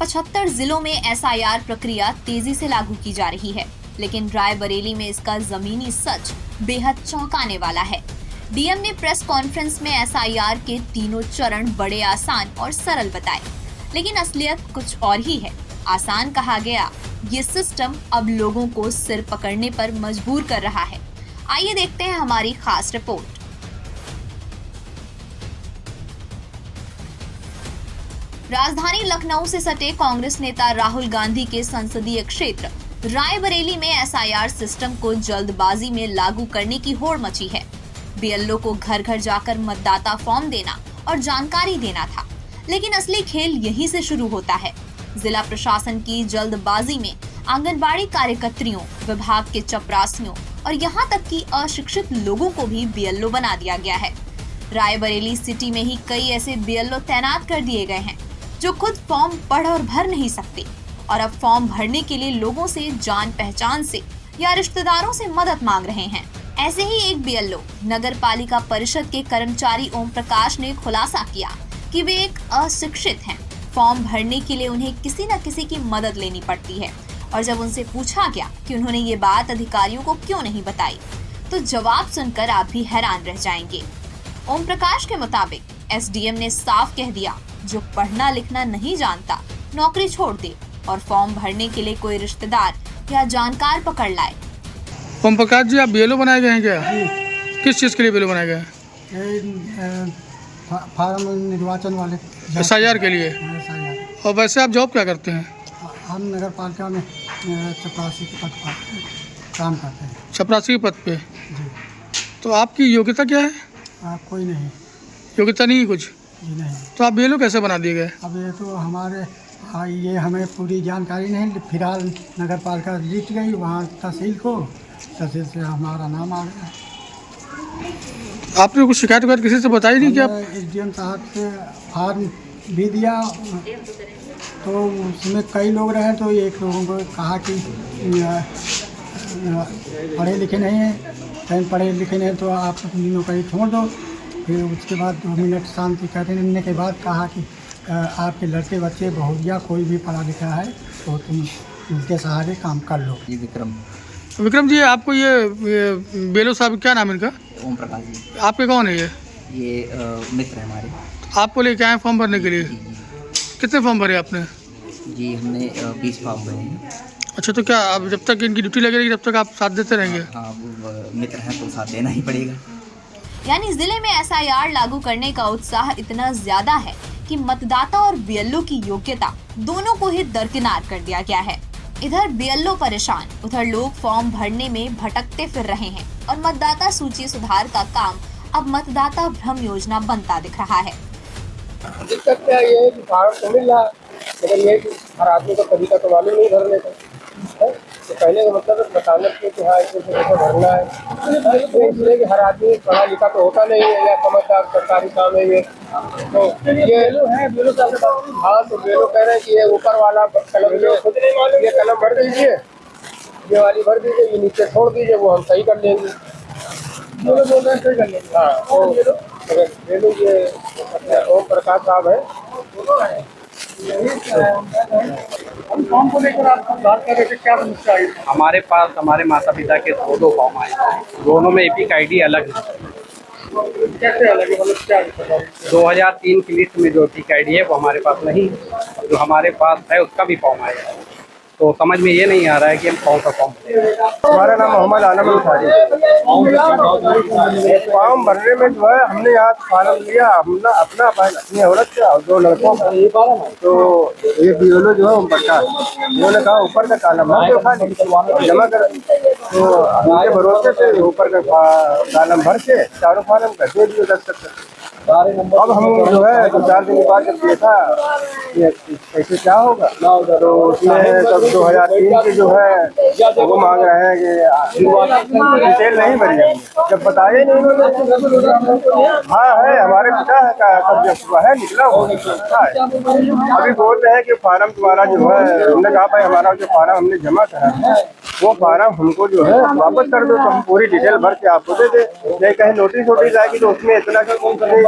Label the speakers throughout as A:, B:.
A: 75 जिलों में एसआईआर प्रक्रिया तेजी से लागू की जा रही है, लेकिन रायबरेली में इसका जमीनी सच बेहद चौंकाने वाला है। डीएम ने प्रेस कॉन्फ्रेंस में एसआईआर के तीनों चरण बड़े आसान और सरल बताए, लेकिन असलियत कुछ और ही है। आसान कहा गया, ये सिस्टम अब लोगों को सिर पकड़ने पर मजबूर कर रहा है। आइए देखते हैं हमारी खास रिपोर्ट। राजधानी लखनऊ से सटे कांग्रेस नेता राहुल गांधी के संसदीय क्षेत्र रायबरेली में एसआईआर सिस्टम को जल्दबाजी में लागू करने की होड़ मची है। बीएलओ को घर घर जाकर मतदाता फॉर्म देना और जानकारी देना था, लेकिन असली खेल यहीं से शुरू होता है। जिला प्रशासन की जल्दबाजी में आंगनबाड़ी कार्यकर्त्रियों, विभाग के चपरासियों और यहाँ तक कि अशिक्षित लोगों को भी बीएलओ बना दिया गया है। रायबरेली सिटी में ही कई ऐसे बीएलओ तैनात कर दिए गए हैं जो खुद फॉर्म पढ़ और भर नहीं सकते और अब फॉर्म भरने के लिए लोगों से जान पहचान से या रिश्तेदारों से मदद मांग रहे हैं। ऐसे ही एक बीएलओ नगर पालिका परिषद के कर्मचारी ओम प्रकाश ने खुलासा किया कि वे एक अशिक्षित हैं। फॉर्म भरने के लिए उन्हें किसी न किसी की मदद लेनी पड़ती है और जब उनसे पूछा गया कि उन्होंने ये बात अधिकारियों को क्यों नहीं बताई, तो जवाब सुनकर आप भी हैरान रह जाएंगे। ओम प्रकाश के मुताबिक एसडीएम ने साफ कह दिया, जो पढ़ना लिखना नहीं जानता नौकरी छोड़ दे और फॉर्म भरने के लिए कोई रिश्तेदार या जानकार पकड़ लाए।
B: ओम प्रकाश जी, आप बीएलओ बनाए गए हैं क्या? किस चीज़ के लिए बीएलओ बनाए गए हैं?
C: फार्म निर्वाचन वाले
B: एसआईआर के लिए।
C: SIR।
B: और वैसे आप जॉब क्या करते हैं?
C: हम नगर पालिका में चपरासी के पद पर काम करते हैं।
B: चपरासी के पद पे।
C: जी।
B: तो आपकी योग्यता क्या है?
C: कोई नहीं।
B: योग्यता नहीं है कुछ?
C: जी नहीं।
B: तो आप बीएलओ कैसे बना दिए गए?
C: अब ये तो हमारे ये हमें पूरी जानकारी नहीं। फिलहाल नगर पालिका जीत गई वहाँ तहसील को, तहसील से हमारा नाम आ गया।
B: आपने कुछ शिकायत वगैरह किसी से बताई नहीं कि आप?
C: SDM साहब से फार्म भी दिया, तो उसमें कई लोग रहे, तो एक लोगों को कहा कि पढ़े लिखे नहीं हैं, कहीं पढ़े लिखे नहीं तो आप अपनी नौकरी छोड़ दो। फिर उसके बाद 2 मिनट शांति करने के बाद कहा कि आपके लड़के बच्चे बहुरिया कोई भी पढ़ा लिखा है तो तुम उनके सहारे काम कर लो।
D: जी
B: विक्रम जी, आपको ये बीएलओ साहब क्या नाम है इनका?
D: ओम प्रकाश जी।
B: आपके कौन है ये?
D: मित्र है हमारे।
B: आपको लेके आए फॉर्म भरने के लिए? कितने फॉर्म भरे आपने?
D: जी हमने 20 फॉर्म भरे हैं।
B: अच्छा, तो क्या अब जब तक इनकी ड्यूटी लगी रहेगी तब तक आप साथ देते रहेंगे?
D: हाँ, वो मित्र हैं तो साथ देना ही पड़ेगा।
A: यानी जिले में एसआईआर लागू करने का उत्साह इतना ज्यादा है कि मतदाता और बीएलओ की योग्यता दोनों को ही दरकिनार कर दिया गया है। इधर बीएलओ परेशान, उधर लोग फॉर्म भरने में भटकते फिर रहे हैं और मतदाता सूची सुधार का काम अब मतदाता भ्रम योजना बनता दिख रहा है।
E: दिक्कत क्या ये है कि फार्म तो मिल रहा है, लेकिन ये हर आदमी को कभी का तो मालूम नहीं भरने का है। तो कहने का मतलब बताना चाहिए कि हाँ इसको कैसे भरना है। इसलिए कि हर आदमी पढ़ा लिखा तो होता नहीं है या समझदार सरकारी काम है ये। तो ये है बेलो साहब। हाँ, तो बेलो कह रहे हैं कि ये ऊपर वाला कलम ये कलम भर दीजिए, ये वाली भर दीजिए, ये नीचे छोड़ दीजिए, वो हम सही कर लेंगे। बोल रहे सही कर लेंगे। हाँ, बेलो ये अपने ओम प्रकाश साहब है। हम फॉर्म को लेकर आप बात कर रहे थे, क्या समस्या आई?
F: हमारे पास हमारे माता पिता के दो फॉर्म आए हैं, दोनों में एपिक आईडी अलग है।
E: कैसे अलग है, मतलब क्या दिक्कत है?
F: 2003 की लिस्ट में जो एपिक आईडी है वो हमारे पास नहीं है, जो हमारे पास है उसका भी फॉर्म आया है। तो समझ में ये नहीं आ रहा है कि हम कौन सा फॉर्म भरें।
E: हमारा नाम मोहम्मद आलम अंसारी। फॉर्म भरने में जो है हमने यहाँ फार्म लिया, हमने अपनी औरत से और 2 लड़कों का। तो ये बीएलओ जो है ओम प्रकाश, उन्होंने कहा ऊपर का कॉलम भर के जमा कर, तो हमारे भरोसे से ऊपर का कॉलम भर के चारों फॉर्म का दे दिए 10 अब हम जो है 2-4 दिन बाद जब देखा ऐसे क्या होगा, तो उसमें तब 2003 के जो है वो मांग रहे हैं कि डिटेल नहीं भरी है, जब बताए नहीं उन्होंने। हाँ है, हमारे पिता का कब्जा हुआ है, निकला हुआ है। अभी बोल रहे हैं कि फार्म तुम्हारा जो है, हमने कहा भाई हमारा जो फार्म हमने जमा करा है वो फार्म हमको जो है वापस कर दो, तो हम पूरी डिटेल भर के आपको दे दे। नहीं कहीं नोटिस आएगी तो उसमें इतना जो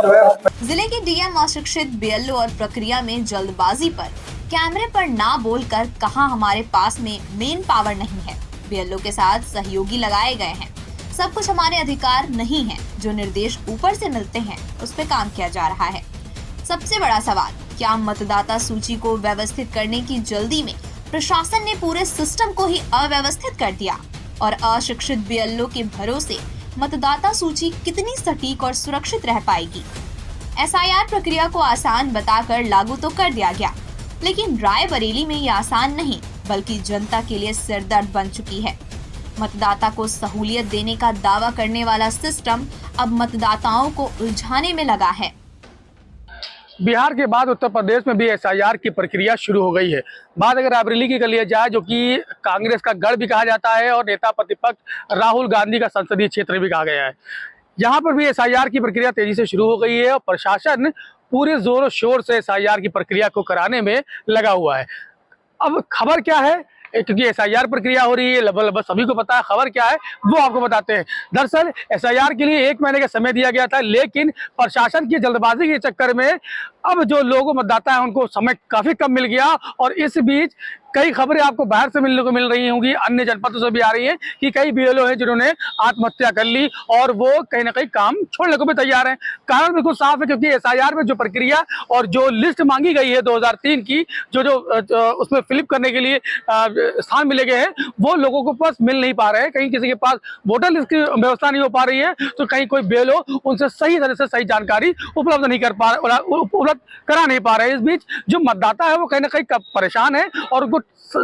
E: है।
A: जिले के डीएम अशिक्षित बीएलओ और प्रक्रिया में जल्दबाजी पर कैमरे पर ना बोलकर कहा हमारे पास में मेन पावर नहीं है, बीएलओ के साथ सहयोगी लगाए गए हैं, सब कुछ हमारे अधिकार नहीं है, जो निर्देश ऊपर से मिलते हैं उस पे काम किया जा रहा है। सबसे बड़ा सवाल, क्या मतदाता सूची को व्यवस्थित करने की जल्दी में प्रशासन ने पूरे सिस्टम को ही अव्यवस्थित कर दिया और अशिक्षित बीएलओ के भरोसे मतदाता सूची कितनी सटीक और सुरक्षित रह पाएगी। एसआईआर प्रक्रिया को आसान बताकर लागू तो कर दिया गया, लेकिन रायबरेली में ये आसान नहीं बल्कि जनता के लिए सिरदर्द बन चुकी है। मतदाता को सहूलियत देने का दावा करने वाला सिस्टम अब मतदाताओं को उलझाने में लगा है।
B: बिहार के बाद उत्तर प्रदेश में भी एसआईआर की प्रक्रिया शुरू हो गई है। बात अगर रायबरेली की कर लिया जाए, जो कि कांग्रेस का गढ़ भी कहा जाता है और नेता प्रतिपक्ष राहुल गांधी का संसदीय क्षेत्र भी कहा गया है, यहाँ पर भी एसआईआर की प्रक्रिया तेजी से शुरू हो गई है और प्रशासन पूरे जोरों शोर से एसआईआर की प्रक्रिया को कराने में लगा हुआ है। अब खबर क्या है, क्योंकि एसआईआर प्रक्रिया हो रही है, लगभग सभी को पता है, खबर क्या है वो आपको बताते हैं। दरअसल एसआईआर के लिए 1 महीने का समय दिया गया था, लेकिन प्रशासन की जल्दबाजी के चक्कर में अब जो लोग मतदाता हैं उनको समय काफी कम मिल गया और इस बीच कई खबरें आपको बाहर से मिलने को मिल रही होंगी, अन्य जनपदों से भी आ रही हैं कि कई बीएलओ हैं जिन्होंने आत्महत्या कर ली और वो कहीं ना कहीं काम छोड़ने को भी तैयार हैं। कारण बिल्कुल साफ है, क्योंकि एसआईआर में जो प्रक्रिया और जो लिस्ट मांगी गई है 2003 की, जो उसमें फिलिप करने के लिए स्थान मिले गए हैं, वो लोगों को पास मिल नहीं पा रहे हैं। कहीं किसी के पास वोटर लिस्ट की व्यवस्था नहीं हो पा रही है, तो कहीं कोई बीएलओ उनसे सही तरह से सही जानकारी उपलब्ध नहीं कर पा रहे, उपलब्ध करा नहीं पा रहे। इस बीच जो मतदाता है वो कहीं ना कहीं परेशान है और उनको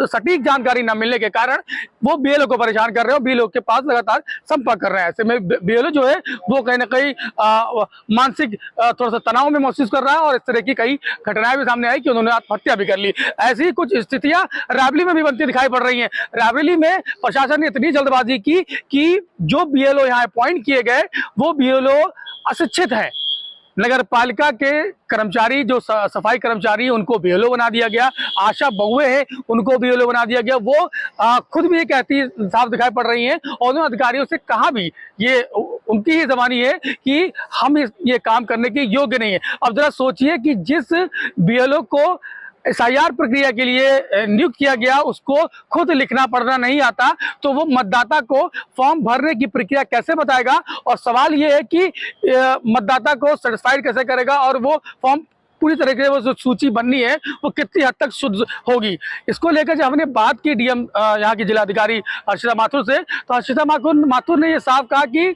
B: सटीक जानकारी न मिलने के कारण वो बीएलओ को परेशान कर रहे हो, बीएलओ के पास लगातार संपर्क कर रहे हैं। ऐसे में बीएलओ जो है वो कहीं ना कहीं मानसिक थोड़ा सा तनाव में महसूस कर रहा है और इस तरह की कई घटनाएं भी सामने आई कि उन्होंने आत्महत्या भी कर ली। ऐसी ही कुछ स्थितियां रायबरेली में भी बनती दिखाई पड़ रही हैं। रायबरेली में प्रशासन ने इतनी जल्दबाजी की कि जो बीएलओ यहाँ अपॉइंट किए गए वो बीएलओ अशिक्षित है। नगर पालिका के कर्मचारी, जो सफाई कर्मचारी, उनको बीएलओ बना दिया गया। आशा बहुए हैं, उनको बीएलओ बना दिया गया। वो खुद भी ये कहती साफ दिखाई पड़ रही हैं और उन्होंने अधिकारियों से कहा भी, ये उनकी ही जबानी है कि हम ये काम करने के योग्य नहीं है। अब जरा सोचिए कि जिस बीएलओ को एसआईआर प्रक्रिया के लिए नियुक्त किया गया उसको खुद लिखना पढ़ना नहीं आता, तो वो मतदाता को फॉर्म भरने की प्रक्रिया कैसे बताएगा। और सवाल ये है कि मतदाता को सेटिस्फाइड कैसे करेगा और वो फॉर्म पूरी तरीके से वो जो सूची बननी है वो कितनी हद तक शुद्ध होगी। इसको लेकर जब हमने बात की डीएम यहाँ की जिलाधिकारी हर्षिता माथुर से, तो हर्षिता माथुर ने ये साफ कहा कि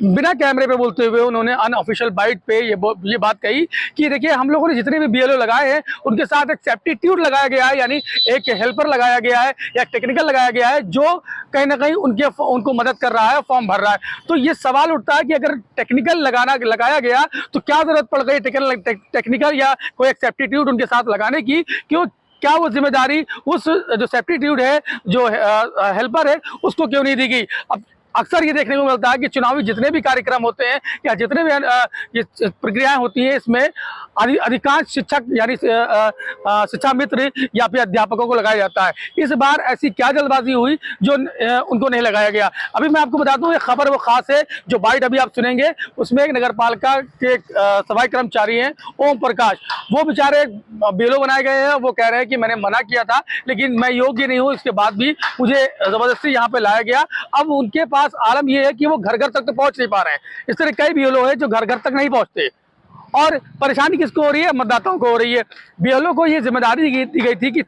B: बिना कैमरे पे बोलते हुए उन्होंने अनऑफिशियल बाइट पे ये बात कही कि देखिए, हम लोगों ने जितने भी बीएलओ लगाए हैं उनके साथ एक सब्स्टिट्यूट लगाया गया है, यानी एक हेल्पर लगाया गया है या टेक्निकल लगाया गया है जो कहीं ना कहीं उनको मदद कर रहा है, फॉर्म भर रहा है। तो ये सवाल उठता है कि अगर टेक्निकल लगाया गया तो क्या जरूरत पड़ गई टेक्निकल या कोई एक सब्स्टिट्यूट उनके साथ लगाने की? क्या वो जिम्मेदारी उस जो सब्स्टिट्यूट है, जो हेल्पर है, उसको क्यों नहीं दी गई? अब अक्सर ये देखने को मिलता है कि चुनावी जितने भी कार्यक्रम होते हैं या जितने भी ये प्रक्रियाएं होती हैं, इसमें अधिकांश शिक्षक यानी शिक्षा मित्र या फिर अध्यापकों को लगाया जाता है। इस बार ऐसी क्या जल्दबाजी हुई जो उनको नहीं लगाया गया? अभी मैं आपको बता दूं, ये खबर वो खास है जो बाइट अभी आप सुनेंगे, उसमें एक नगर पालिका के सफाई कर्मचारी हैं ओम प्रकाश, वो बेचारे बीएलओ बनाए गए हैं। वो कह रहे हैं कि मैंने मना किया था लेकिन मैं योग्य नहीं हूँ, इसके बाद भी मुझे जबरदस्ती यहाँ पे लाया गया। अब उनके पास आलम यह है कि वो घर घर तक तो पहुंच नहीं पा रहे हैं। इस तरह कई बीएलओ है जो घर घर तक नहीं पहुंचते और परेशानी किसको हो रही है? मतदाताओं को हो रही है। बीएलओ को ये जिम्मेदारी दी गई थी कि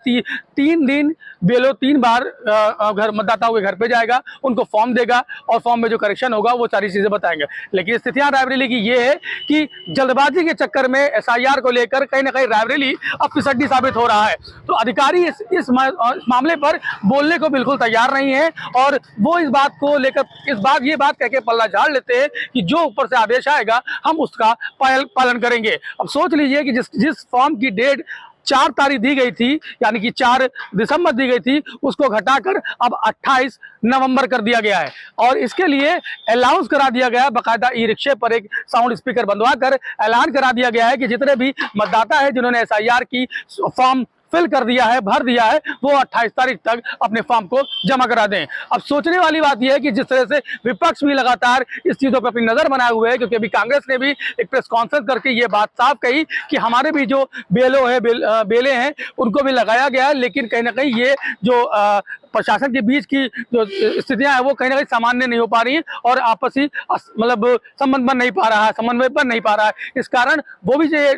B: 3 दिन बीएलओ 3 बार घर मतदाताओं के घर पे जाएगा, उनको फॉर्म देगा और फॉर्म में जो करेक्शन होगा वो सारी चीजें बताएंगे। लेकिन स्थितियां रायबरेली की ये है कि जल्दबाजी के चक्कर में एसआईआर को लेकर कहीं ना कहीं रायबरेली अब फिसड्डी साबित हो रहा है। तो अधिकारी इस मामले पर बोलने को बिल्कुल तैयार नहीं है और वो इस बात को लेकर ये बात कह के पल्ला झाड़ लेते हैं कि जो ऊपर से आदेश आएगा हम उसका पालन करेंगे। अब सोच लीजिए कि जिस फॉर्म की डेट 4 तारीख दी गई थी, यानी कि 4 दिसंबर दी गई थी, उसको घटाकर अब 28 नवंबर कर दिया गया है और इसके लिए अलाउंस करा दिया गया है। बाकायदा ई रिक्शे पर एक साउंड स्पीकर बंधवा कर ऐलान करा दिया गया है कि जितने भी मतदाता है जिन्होंने एसआईआर की फॉर्म फिल कर दिया है, भर दिया है, वो 28 तारीख तक अपने फॉर्म को जमा करा दें। अब सोचने वाली बात यह है कि जिस तरह से विपक्ष भी लगातार इस चीज़ों पर अपनी नज़र बनाए हुए है, क्योंकि अभी कांग्रेस ने भी एक प्रेस कॉन्फ्रेंस करके ये बात साफ कही कि हमारे भी जो बेलो है बेले हैं उनको भी लगाया गया है, लेकिन कहीं ना कहीं ये जो प्रशासन के बीच की जो स्थितियां हैं वो कहीं ना कहीं सामान्य नहीं हो पा रही हैं और आपसी मतलब संबंध बन नहीं पा रहा है, समन्वय बन नहीं पा रहा है। इस कारण वो भी ये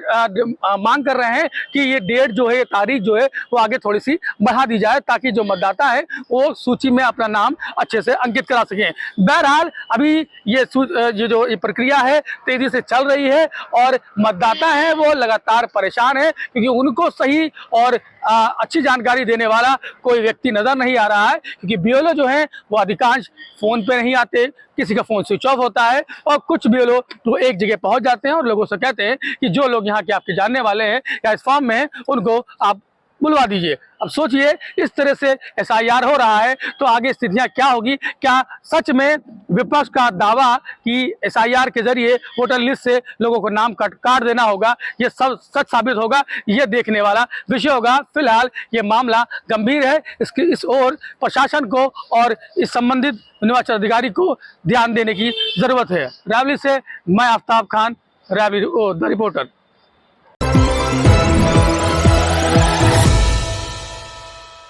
B: मांग कर रहे हैं कि ये डेट जो है, तारीख जो है वो आगे थोड़ी सी बढ़ा दी जाए, ताकि जो मतदाता है वो सूची में अपना नाम अच्छे से अंकित करा सकें। बहरहाल अभी ये जो प्रक्रिया है तेजी से चल रही है और मतदाता है वो लगातार परेशान है, क्योंकि उनको सही और अच्छी जानकारी देने वाला कोई व्यक्ति नजर नहीं आ रहा है, क्योंकि बीएलओ जो है वो अधिकांश फोन पे नहीं आते, किसी का फोन स्विच ऑफ होता है और कुछ बीएलओ तो एक जगह पहुंच जाते हैं और लोगों से कहते हैं कि जो लोग यहाँ के आपके जानने वाले हैं या इस फॉर्म में हैं उनको आप बुलवा दीजिए। अब सोचिए इस तरह से एसआईआर हो रहा है तो आगे स्थितियां क्या होगी। क्या सच में विपक्ष का दावा कि एसआईआर के जरिए वोटर लिस्ट से लोगों को नाम काट देना होगा ये सब सच साबित होगा, ये देखने वाला विषय होगा। फिलहाल ये मामला गंभीर है, इस ओर प्रशासन को और इस संबंधित निर्वाचन अधिकारी को ध्यान देने की जरूरत है। रावली से मैं आफ्ताब खान, द रिपोर्टर।